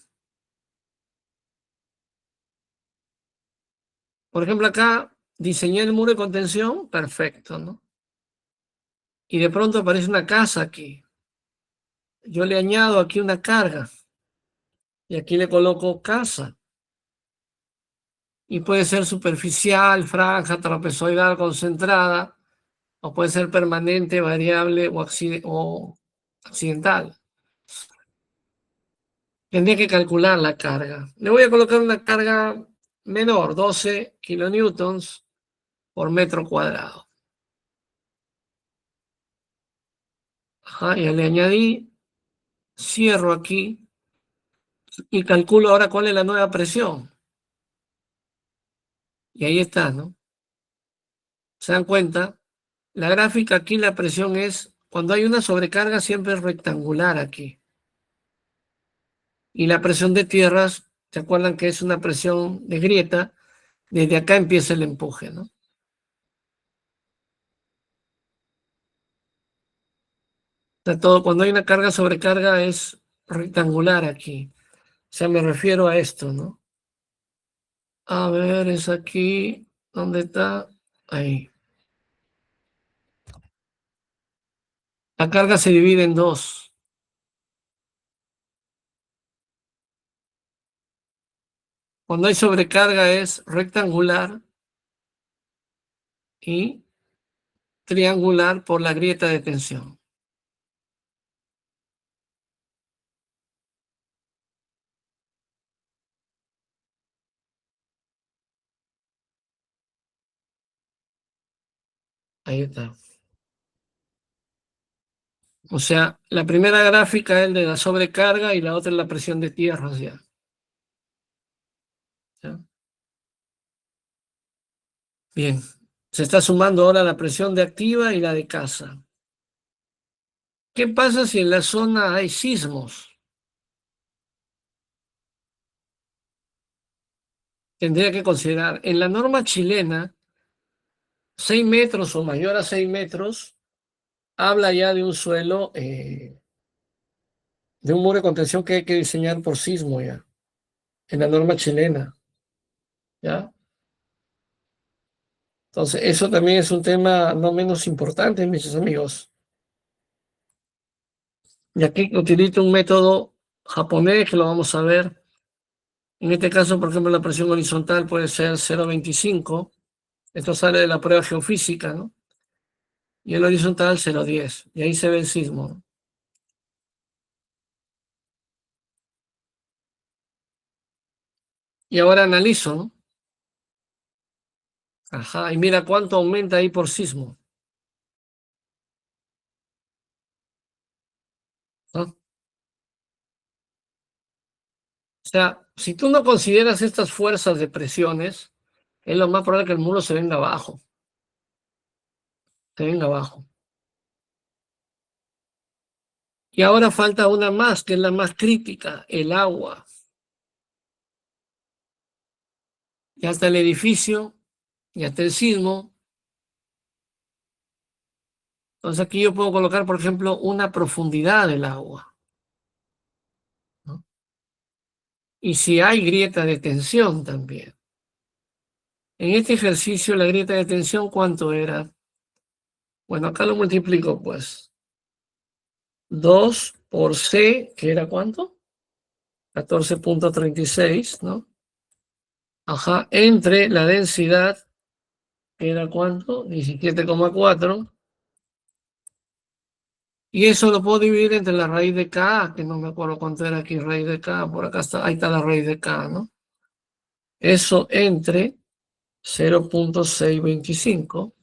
[SPEAKER 1] Por ejemplo, acá diseñé el muro de contención, perfecto, ¿no? Y de pronto aparece una casa aquí. Yo le añado aquí una carga. Y aquí le coloco casa. Y puede ser superficial, franja, trapezoidal, concentrada, o puede ser permanente, variable o accidental. Tendría que calcular la carga. Le voy a colocar una carga menor, 12 kilonewtons por metro cuadrado. Ajá, ya le añadí, cierro aquí y calculo ahora cuál es la nueva presión. Y ahí está, ¿no? ¿Se dan cuenta? La gráfica aquí, la presión es, cuando hay una sobrecarga siempre es rectangular aquí. Y la presión de tierras, ¿se acuerdan que es una presión de grieta? Desde acá empieza el empuje, ¿no? O sea, todo, cuando hay una carga sobrecarga es rectangular aquí. O sea, me refiero a esto, ¿no? A ver, es aquí. ¿Dónde está? Ahí. La carga se divide en dos. Cuando hay sobrecarga es rectangular y triangular por la grieta de tensión. Ahí está. O sea, la primera gráfica es de la sobrecarga y la otra es la presión de tierras ya. ¿Ya? Bien. Se está sumando ahora la presión de activa y la de casa. ¿Qué pasa si en la zona hay sismos? Tendría que considerar, en la norma chilena, 6 metros o mayor a 6 metros, habla ya de un suelo, de un muro de contención que hay que diseñar por sismo ya, en la norma chilena. ¿Ya? Entonces, eso también es un tema no menos importante, mis amigos. Y aquí utilizo un método japonés que lo vamos a ver. En este caso, por ejemplo, la presión horizontal puede ser 0,25. Esto sale de la prueba geofísica, ¿no? Y el horizontal 0,10. Y ahí se ve el sismo, ¿no? Y ahora analizo, ¿no? Ajá, y mira cuánto aumenta ahí por sismo, ¿no? O sea, si tú no consideras estas fuerzas de presiones, es lo más probable que el muro se venga abajo. Se venga abajo. Y ahora falta una más, que es la más crítica, el agua. Ya está el edificio, ya está el sismo. Entonces aquí yo puedo colocar, por ejemplo, una profundidad del agua, ¿no? Y si hay grieta de tensión también. En este ejercicio, la grieta de tensión, ¿cuánto era? Bueno, acá lo multiplico, pues. 2 por C, que era ¿cuánto? 14,36, ¿no? Ajá, entre la densidad, que era ¿cuánto? 17,4. Y eso lo puedo dividir entre la raíz de K, que no me acuerdo cuánto era aquí raíz de K, por acá está, ahí está la raíz de K, ¿no? Eso entre 0,625.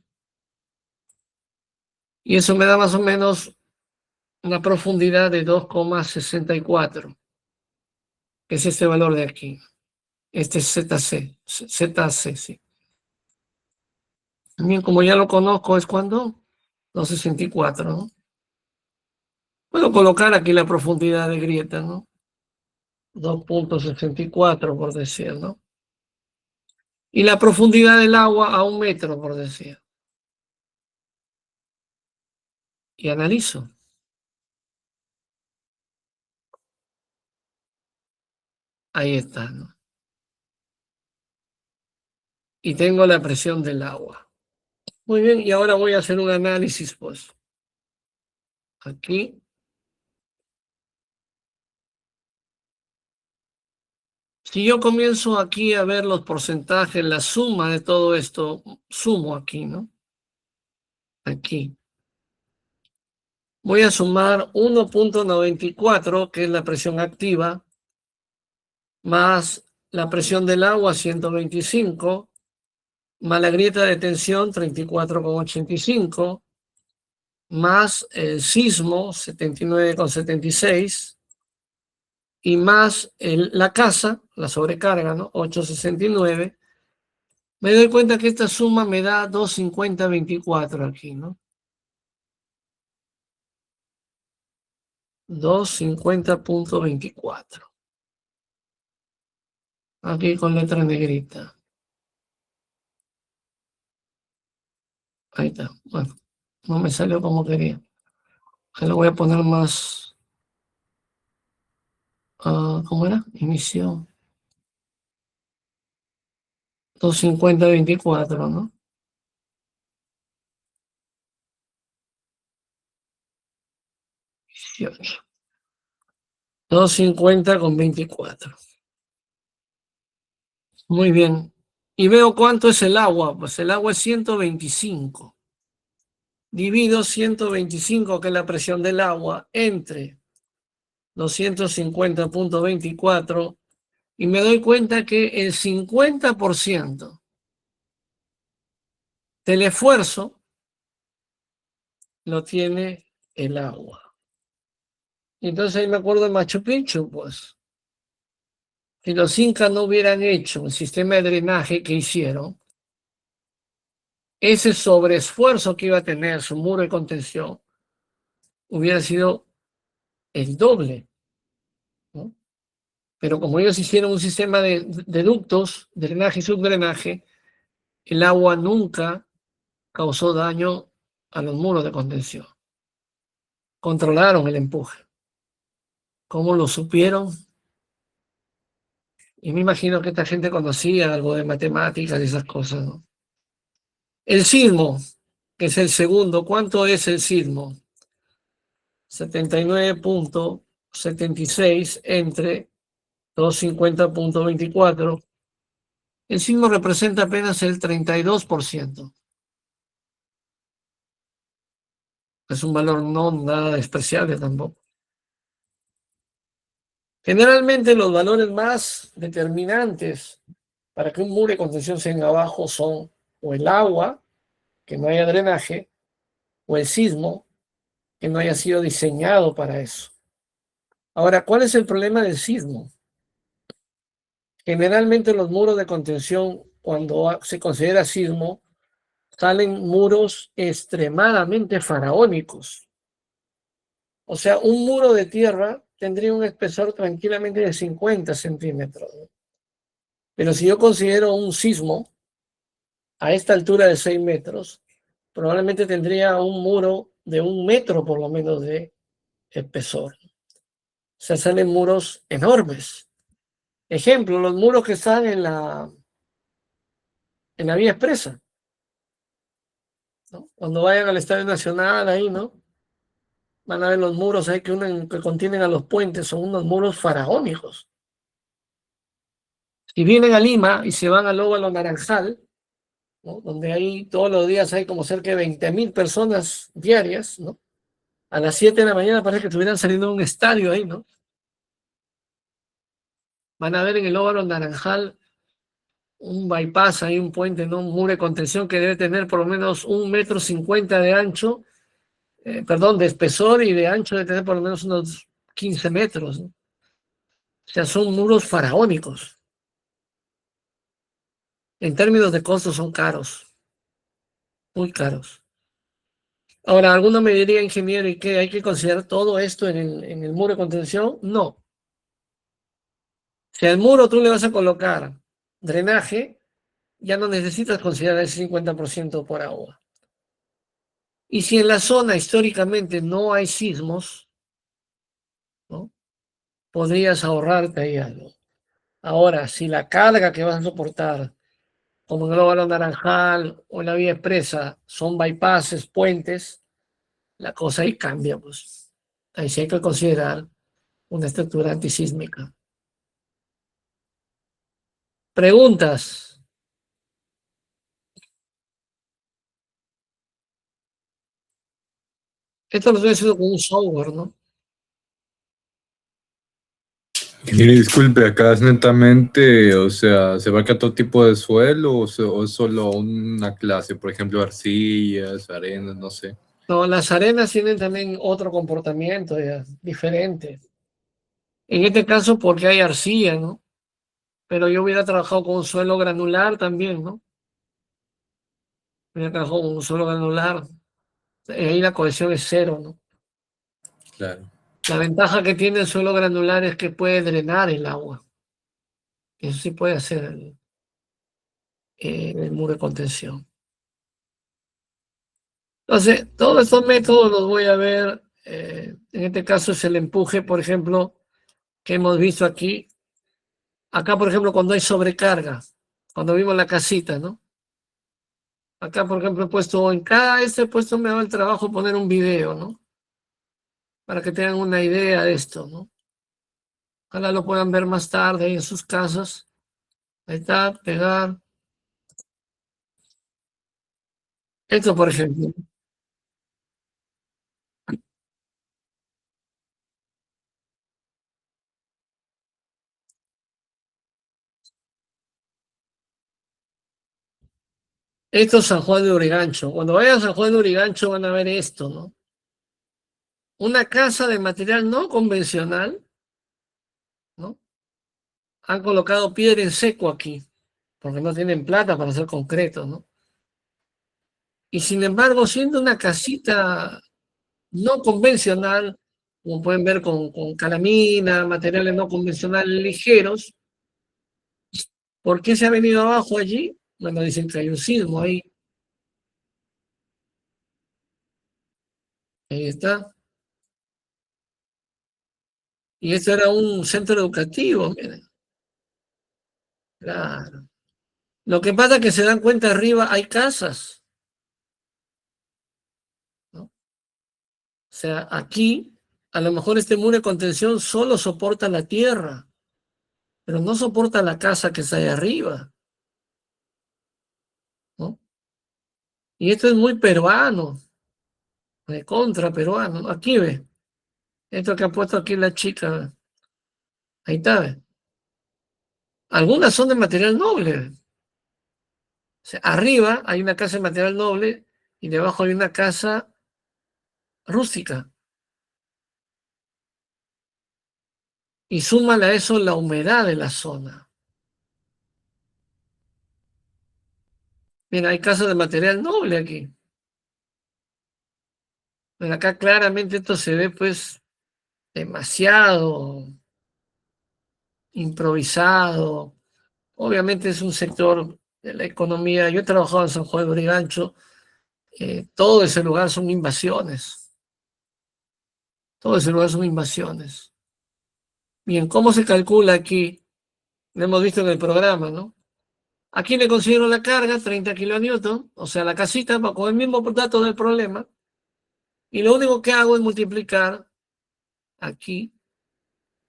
[SPEAKER 1] Y eso me da más o menos una profundidad de 2,64, que es este valor de aquí. Este es ZC, sí. También como ya lo conozco, ¿es cuando? 2,64, ¿no? Puedo colocar aquí la profundidad de grieta, ¿no? 2,64 por decir, ¿no? Y la profundidad del agua a 1 metro, por decir. Y analizo. Ahí está, ¿no? Y tengo la presión del agua. Muy bien, y ahora voy a hacer un análisis, pues. Aquí. Si yo comienzo aquí a ver los porcentajes, la suma de todo esto, sumo aquí, ¿no? Aquí. Voy a sumar 1.94, que es la presión activa, más la presión del agua, 125, más la grieta de tensión, 34,85, más el sismo, 79,76, y más la casa, la sobrecarga, ¿no? 869. Me doy cuenta que esta suma me da 250,24 aquí, ¿no? 250,24. Aquí con letra negrita. Ahí está. Bueno, no me salió como quería. Ahí lo voy a poner más. ¿Cómo era? Emisión. 250,24, ¿no? 18. 250,24. Muy bien. Y veo cuánto es el agua. Pues el agua es 125. Divido 125, que es la presión del agua, entre 250,24 y me doy cuenta que el 50% del esfuerzo lo tiene el agua. Y entonces ahí me acuerdo de Machu Picchu, pues. Si los incas no hubieran hecho el sistema de drenaje que hicieron, ese sobreesfuerzo que iba a tener su muro de contención hubiera sido el doble, ¿no? Pero como ellos hicieron un sistema de ductos, drenaje y subdrenaje, el agua nunca causó daño a los muros de contención. Controlaron el empuje. ¿Cómo lo supieron? Y me imagino que esta gente conocía algo de matemáticas y esas cosas, ¿no? El sismo, que es el segundo, ¿cuánto es el sismo? 79,76 entre 250,24. El sismo representa apenas el 32%. Es un valor no nada despreciable tampoco. Generalmente los valores más determinantes para que un muro de contención se venga abajo son o el agua, que no haya drenaje, o el sismo, que no haya sido diseñado para eso. Ahora, ¿cuál es el problema del sismo? Generalmente los muros de contención, cuando se considera sismo, salen muros extremadamente faraónicos. O sea, un muro de tierra tendría un espesor tranquilamente de 50 centímetros. Pero si yo considero un sismo a esta altura de 6 metros, probablemente tendría un muro de 1 metro por lo menos de espesor. O sea, salen muros enormes. Ejemplo, los muros que están en la vía expresa, ¿no? Cuando vayan al Estadio Nacional ahí, ¿no? Van a ver los muros ahí que contienen a los puentes, son unos muros faraónicos. Si vienen a Lima y se van al Óvalo Naranjal, ¿no? Donde ahí todos los días hay como cerca de 20,000 personas diarias, ¿no? A las 7 de la mañana parece que estuvieran saliendo de un estadio ahí, ¿no? Van a ver en el Óvalo Naranjal un bypass, ahí un puente, ¿no? Un muro de contención que debe tener por lo menos 1,50 m de ancho, de espesor, y de ancho debe tener por lo menos unos 15 metros, ¿no? O sea, son muros faraónicos. En términos de costos son caros, muy caros. Ahora, alguno me diría, ingeniero, ¿y qué? ¿Hay que considerar todo esto en el muro de contención? No. Si al muro tú le vas a colocar drenaje, ya no necesitas considerar el 50% por agua. Y si en la zona históricamente no hay sismos, ¿no? Podrías ahorrarte ahí algo. Ahora, si la carga que vas a soportar, como en el Óvalo Naranjal o en la vía expresa, son bypasses, puentes, la cosa ahí cambia, pues. Ahí sí hay que considerar una estructura antisísmica. Preguntas. Esto lo estoy haciendo con un software, ¿no?
[SPEAKER 4] Y disculpe, acá es netamente, o sea, ¿se va a todo tipo de suelo o es solo una clase? Por ejemplo, arcillas, arenas, no sé.
[SPEAKER 1] No, las arenas tienen también otro comportamiento ya, diferente. En este caso, porque hay arcilla, ¿no? Pero yo hubiera trabajado con un suelo granular también, ¿no? Hubiera trabajado con un suelo granular. Ahí la cohesión es cero, ¿no?
[SPEAKER 4] Claro.
[SPEAKER 1] La ventaja que tiene el suelo granular es que puede drenar el agua. Eso sí puede hacer el muro de contención. Entonces, todos estos métodos los voy a ver. En este caso es el empuje, por ejemplo, que hemos visto aquí. Acá, por ejemplo, cuando hay sobrecarga, cuando vimos la casita, ¿no? Acá, por ejemplo, he puesto, en cada he puesto, me da el trabajo poner un video, ¿no? Para que tengan una idea de esto, ¿no? Ojalá lo puedan ver más tarde ahí en sus casas. Ahí está, pegar. Esto, por ejemplo. Esto es San Juan de Urigancho. Cuando vayan a San Juan de Urigancho van a ver esto, ¿no? Una casa de material no convencional, ¿no? Han colocado piedra en seco aquí, porque no tienen plata para hacer concreto, ¿no? Y sin embargo, siendo una casita no convencional, como pueden ver con calamina, materiales no convencionales ligeros, ¿por qué se ha venido abajo allí? Bueno, dicen que hay un sismo ahí. Ahí está. Y esto era un centro educativo, miren. Claro. Lo que pasa es que se dan cuenta arriba hay casas, ¿no? O sea, aquí a lo mejor este muro de contención solo soporta la tierra, pero no soporta la casa que está ahí arriba, ¿no? Y esto es muy peruano, de contra peruano, ¿no? Aquí ve, esto que ha puesto aquí la chica, ahí está, ve. Algunas son de material noble. O sea, arriba hay una casa de material noble y debajo hay una casa rústica. Y súmale a eso la humedad de la zona. Mira, hay casas de material noble aquí. Pero acá claramente esto se ve pues demasiado improvisado. Obviamente es un sector de la economía. Yo he trabajado en San Juan de Brigancho. Todo ese lugar son invasiones. Todo ese lugar son invasiones. Bien, ¿cómo se calcula aquí? Lo hemos visto en el programa, ¿no? Aquí le considero la carga, 30 kilonewton, o sea, la casita va con el mismo dato del problema, y lo único que hago es multiplicar aquí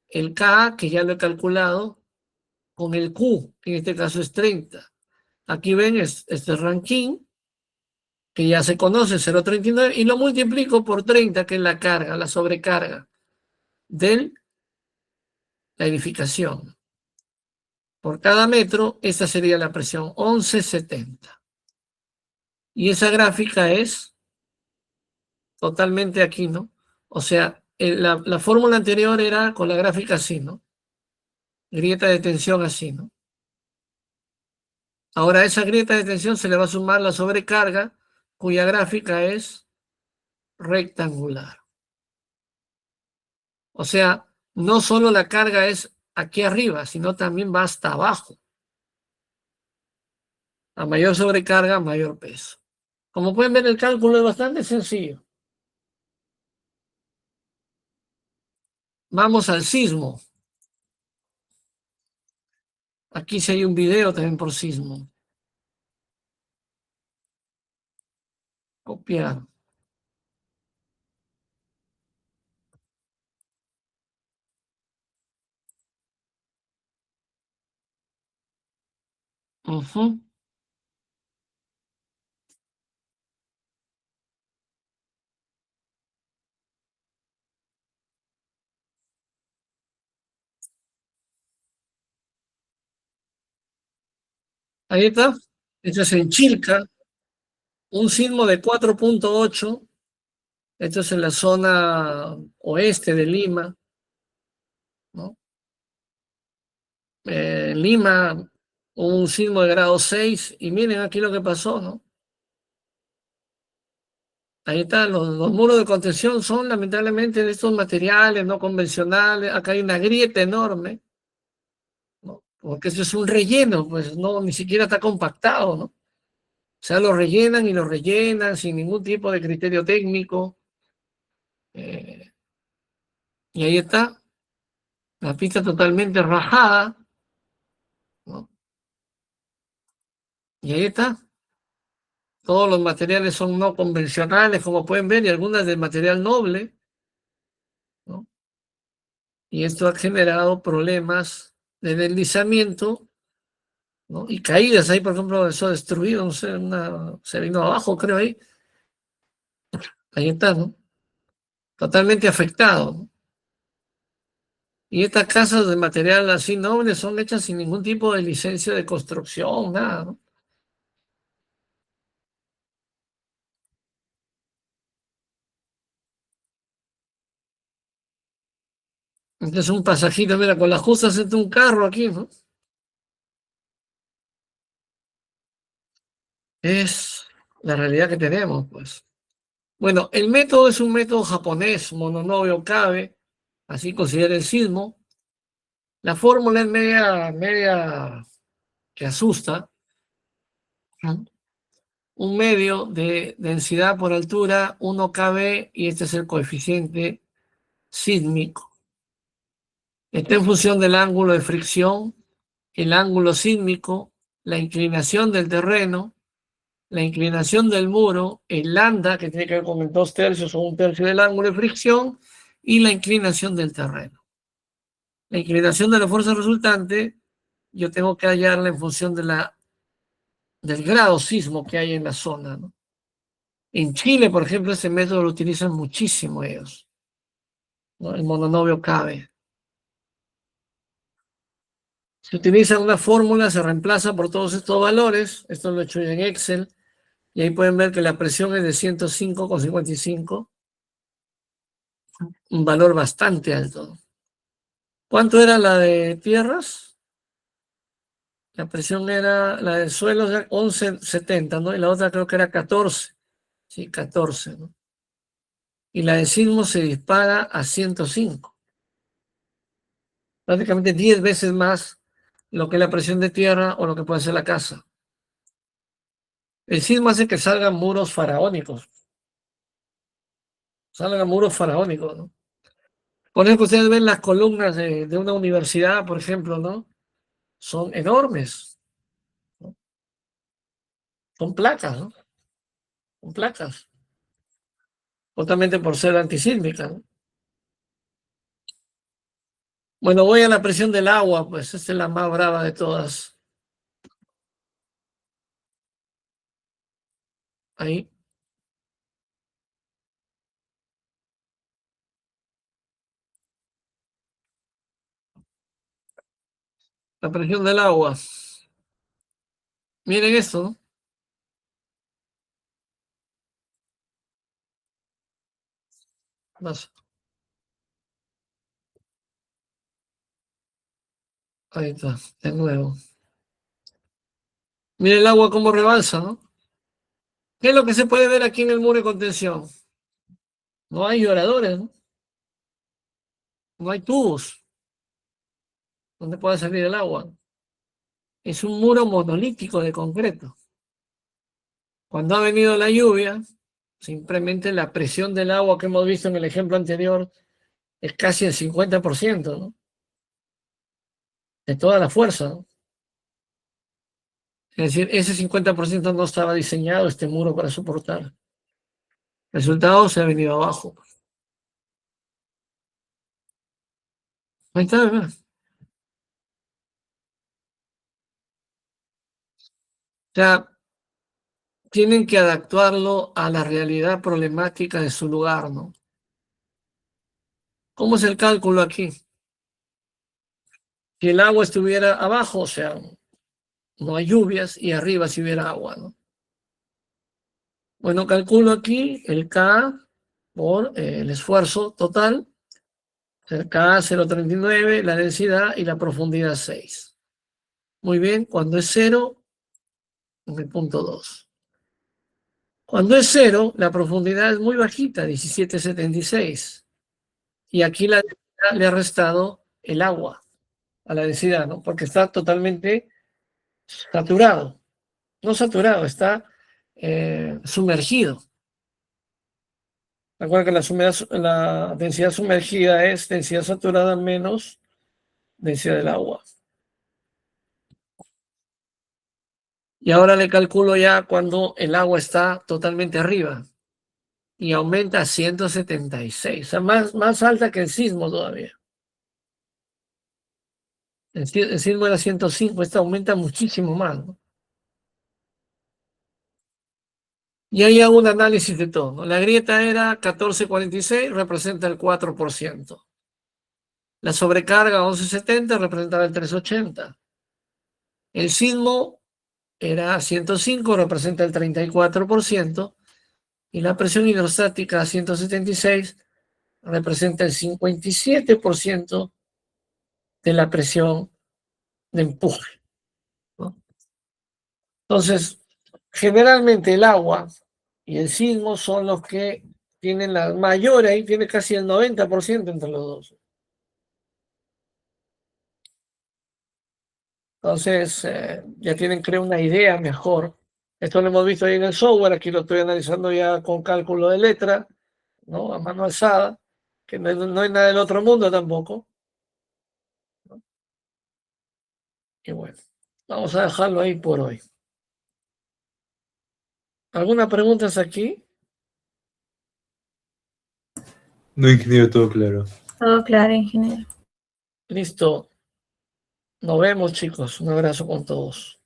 [SPEAKER 1] el K, que ya lo he calculado, con el Q, que en este caso es 30. Aquí ven este ranking, que ya se conoce, 0,39, y lo multiplico por 30, que es la carga, la sobrecarga de la edificación. Por cada metro, esta sería la presión, 11,70. Y esa gráfica es totalmente aquí, ¿no? O sea, la fórmula anterior era con la gráfica así, ¿no? Grieta de tensión así, ¿no? Ahora a esa grieta de tensión se le va a sumar la sobrecarga, cuya gráfica es rectangular. O sea, no solo la carga es aquí arriba, sino también va hasta abajo. A mayor sobrecarga, mayor peso. Como pueden ver, el cálculo es bastante sencillo. Vamos al sismo. Aquí sí hay un video también por sismo. Copiar. Ujú. Ahí está. Esto es en Chilca, un sismo de 4.8. Esto es en la zona oeste de Lima, ¿no? En Lima, un sismo de grado 6. Y miren aquí lo que pasó, ¿no? Ahí están, los muros de contención son lamentablemente de estos materiales no convencionales. Acá hay una grieta enorme, ¿no? Porque eso es un relleno, pues no, ni siquiera está compactado, ¿no? O sea, lo rellenan y lo rellenan sin ningún tipo de criterio técnico. eh, y ahí está, la pista totalmente rajada, ¿no? Y ahí está. Todos los materiales son no convencionales, como pueden ver, y algunas de material noble, ¿no? Y esto ha generado problemas de deslizamiento, ¿no? Y caídas. Ahí, por ejemplo, eso destruido, no sé, se vino abajo, creo ahí. Ahí está, ¿no? Totalmente afectado, ¿no? Y estas casas de material así noble son hechas sin ningún tipo de licencia de construcción, nada, ¿no? Entonces un pasajito, mira, con las justas entre un carro aquí, ¿no? Es la realidad que tenemos, pues. Bueno, el método es un método japonés, mononovio cabe, así considera el sismo. La fórmula es media que asusta, ¿no? Un medio de densidad por altura, 1 kb, y este es el coeficiente sísmico. Está en función del ángulo de fricción, el ángulo sísmico, la inclinación del terreno, la inclinación del muro, el lambda, que tiene que ver con el 2/3 o 1/3 del ángulo de fricción, y la inclinación del terreno. La inclinación de la fuerza resultante, yo tengo que hallarla en función del grado sismo que hay en la zona, ¿no? En Chile, por ejemplo, ese método lo utilizan muchísimo ellos, ¿no? El mononovio cabe. Se utiliza una fórmula, se reemplaza por todos estos valores. Esto lo he hecho en Excel. Y ahí pueden ver que la presión es de 105,55, un valor bastante alto. ¿Cuánto era la de tierras? La presión era, la de suelos era 11,70, ¿no? Y la otra creo que era 14. Sí, 14, ¿no? Y la de sismos se dispara a 105. Prácticamente 10 veces más lo que es la presión de tierra o lo que puede ser la casa. El sismo hace que salgan muros faraónicos. Salgan muros faraónicos, ¿no? Por ejemplo, ustedes ven las columnas de una universidad, por ejemplo, ¿no? Son enormes, ¿no? Son placas, ¿no? Son placas, justamente por ser antisísmicas, ¿no? Bueno, voy a la presión del agua, pues esta es la más brava de todas. Ahí, la presión del agua. Miren esto, ¿no? Más. Ahí está, de nuevo. Miren el agua cómo rebalsa, ¿no? ¿Qué es lo que se puede ver aquí en el muro de contención? No hay lloradores, ¿no? No hay tubos donde pueda salir el agua. Es un muro monolítico de concreto. Cuando ha venido la lluvia, simplemente la presión del agua que hemos visto en el ejemplo anterior es casi el 50%, ¿no? De toda la fuerza, ¿no? Es decir, ese 50% no estaba diseñado este muro para soportar. El resultado se ha venido abajo. Ahí está, ¿verdad? sea, tienen que adaptarlo a la realidad problemática de su lugar, ¿no? ¿Cómo es el cálculo aquí? Si el agua estuviera abajo, o sea, no hay lluvias, y arriba si hubiera agua, ¿no? Bueno, calculo aquí el K por el esfuerzo total, el K 0,39, la densidad y la profundidad 6. Muy bien, cuando es 0, en el punto 2. Cuando es 0, la profundidad es muy bajita, 17,76. Y aquí la densidad le ha restado el agua a la densidad, ¿no? Porque está totalmente saturado. No saturado, está sumergido. Recuerda que la densidad sumergida es densidad saturada menos densidad del agua. Y ahora le calculo ya cuando el agua está totalmente arriba y aumenta a 176, o sea, más alta que el sismo todavía. El sismo era 105, esta aumenta muchísimo más, ¿no? Y ahí hago un análisis de todo, ¿no? La grieta era 1446, representa el 4%. La sobrecarga 1170 representaba el 380. El sismo era 105, representa el 34%. Y la presión hidrostática 176 representa el 57% de la presión de empuje, ¿no? Entonces, generalmente el agua y el sismo son los que tienen la mayor, ahí tiene casi el 90% entre los dos. Entonces, ya tienen, creo, una idea mejor. Esto lo hemos visto ahí en el software, aquí lo estoy analizando ya con cálculo de letra, ¿no? A mano alzada, que no hay nada del otro mundo tampoco, ¿no? Y bueno, vamos a dejarlo ahí por hoy. ¿Alguna pregunta aquí?
[SPEAKER 4] No, ingeniero, todo claro.
[SPEAKER 3] Todo claro, ingeniero.
[SPEAKER 1] Listo. Nos vemos, chicos. Un abrazo con todos.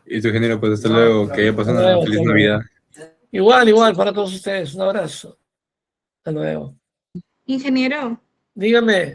[SPEAKER 4] Y tu ingeniero, pues hasta luego. Que haya pasado
[SPEAKER 1] Hasta
[SPEAKER 4] una
[SPEAKER 1] luego,
[SPEAKER 4] feliz
[SPEAKER 1] hasta luego.
[SPEAKER 4] Navidad.
[SPEAKER 1] Igual para todos ustedes. Un abrazo. Hasta luego.
[SPEAKER 5] Ingeniero.
[SPEAKER 1] Dígame.